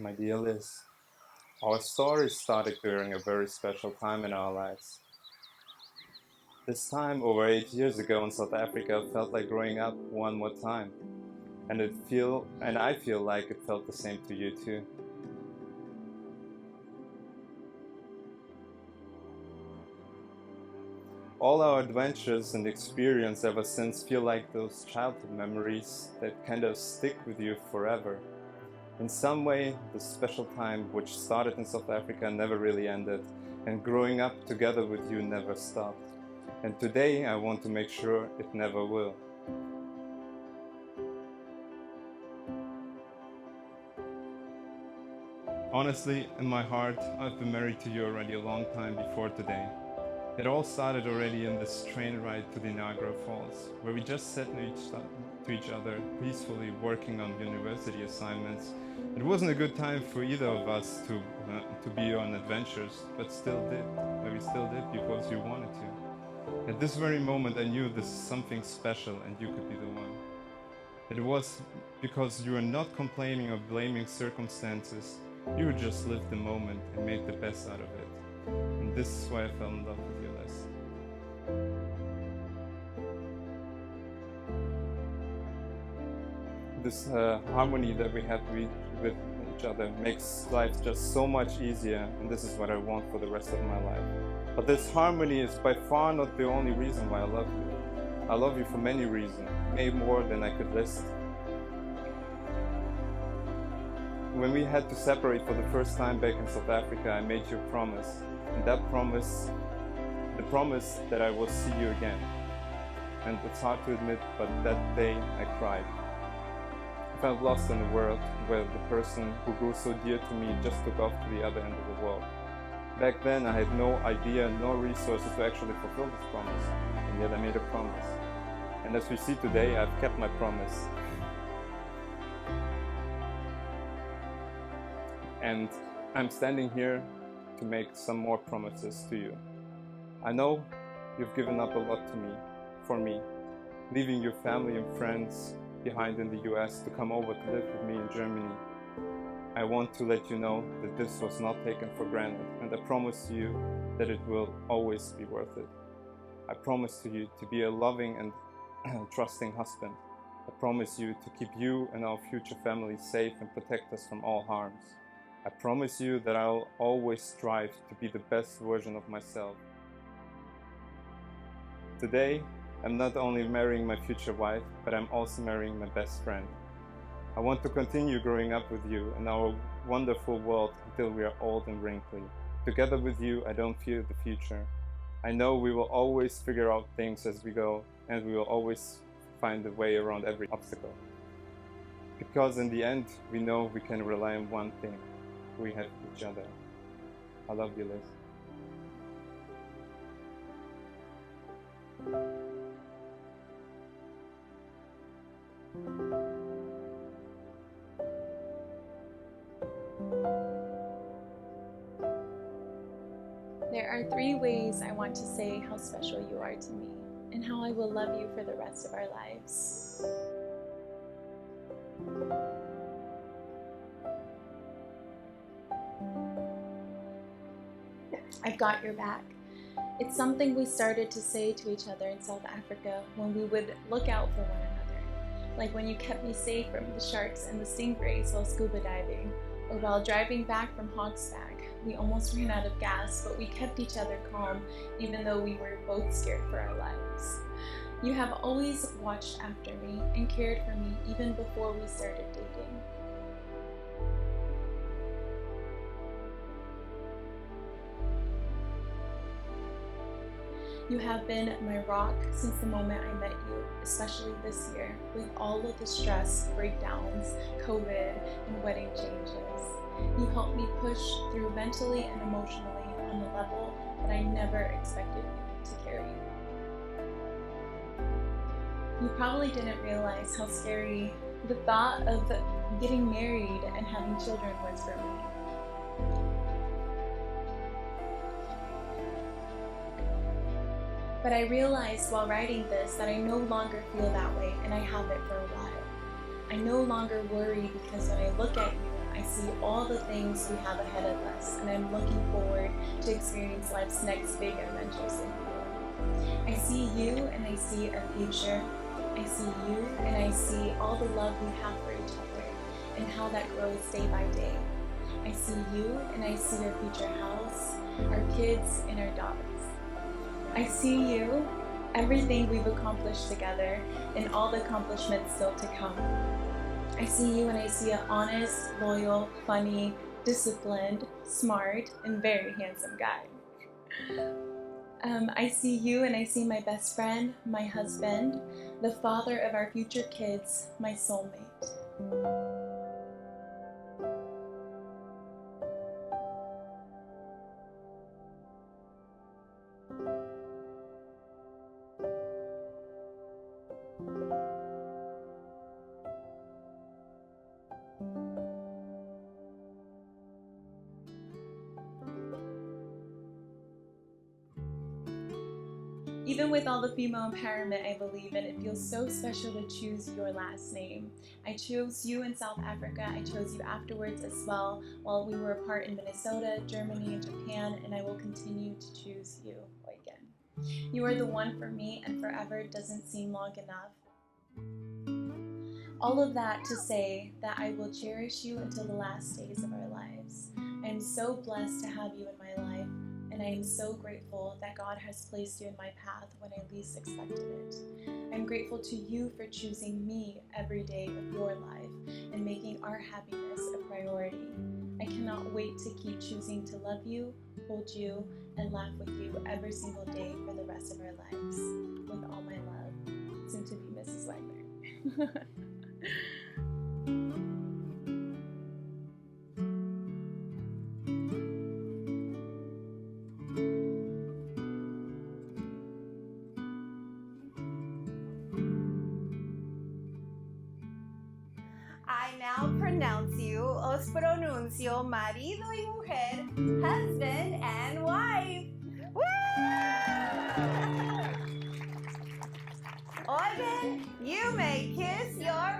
My dear Liz, our story started during a very special time in our lives. This time, over 8 years ago in South Africa, felt like growing up one more time, and I feel like it felt the same to you too. All our adventures and experience ever since feel like those childhood memories that kind of stick with you forever. In some way, the special time which started in South Africa never really ended, and growing up together with you never stopped. And today I want to make sure it never will. Honestly, in my heart, I've been married to you already a long time before today. It all started already in this train ride to the Niagara Falls, where we just sat to each other, peacefully working on university assignments. It wasn't a good time for either of us to be on adventures, but we still did because we wanted to. At this very moment, I knew this is something special and you could be the one. It was because you were not complaining or blaming circumstances. You would just live the moment and make the best out of it. And this is why I fell in love with you, Les. This harmony that we have with each other makes life just so much easier, and this is what I want for the rest of my life. But this harmony is by far not the only reason why I love you. I love you for many reasons, way more than I could list. When we had to separate for the first time back in South Africa, I made you a promise. And that promise, the promise that I will see you again. And it's hard to admit, but that day I cried. I felt lost in a world where the person who grew so dear to me just took off to the other end of the world. Back then I had no idea, no resources to actually fulfill this promise. And yet I made a promise. And as we see today, I've kept my promise. And I'm standing here to make some more promises to you. I know you've given up a lot to me, for me, leaving your family and friends behind in the US to come over to live with me in Germany. I want to let you know that this was not taken for granted, and I promise you that it will always be worth it. I promise to you to be a loving and trusting husband. I promise you to keep you and our future family safe and protect us from all harms. I promise you that I'll always strive to be the best version of myself. Today, I'm not only marrying my future wife, but I'm also marrying my best friend. I want to continue growing up with you in our wonderful world until we are old and wrinkly. Together with you, I don't fear the future. I know we will always figure out things as we go, and we will always find a way around every obstacle. Because in the end, we know we can rely on one thing. We have each other. I love you, Liz. There are 3 ways I want to say how special you are to me and how I will love you for the rest of our lives. I've got your back. It's something we started to say to each other in South Africa when we would look out for one another. Like when you kept me safe from the sharks and the stingrays while scuba diving, or while driving back from Hogstack. We almost ran out of gas, but we kept each other calm even though we were both scared for our lives. You have always watched after me and cared for me even before we started dating. You have been my rock since the moment I met you, especially this year, with all of the stress, breakdowns, COVID, and wedding changes. You helped me push through mentally and emotionally on a level that I never expected you to carry. You probably didn't realize how scary the thought of getting married and having children was for me. But I realized while writing this that I no longer feel that way, and I haven't for a while. I no longer worry because when I look at you, I see all the things we have ahead of us, and I'm looking forward to experience life's next big adventures with you. I see you and I see our future. I see you and I see all the love we have for each other and how that grows day by day. I see you and I see our future house, our kids, and our dogs. I see you, everything we've accomplished together, and all the accomplishments still to come. I see you and I see an honest, loyal, funny, disciplined, smart, and very handsome guy. I see you and I see my best friend, my husband, the father of our future kids, my soulmate. Even with all the female empowerment I believe in, it feels so special to choose your last name. I chose you in South Africa. I chose you afterwards as well, while we were apart in Minnesota, Germany, and Japan, and I will continue to choose you again. You are the one for me, and forever doesn't seem long enough. All of that to say that I will cherish you until the last days of our lives. I am so blessed to have you in my life, and I am so grateful that God has placed you in my path when I least expected it. I'm grateful to you for choosing me every day of your life and making our happiness a priority. I cannot wait to keep choosing to love you, hold you, and laugh with you every single day for the rest of our lives. With all my love, soon to be Mrs. Wagner. I now pronounce you, os pronuncio marido y mujer, husband and wife. Woo! Oigan, you may kiss your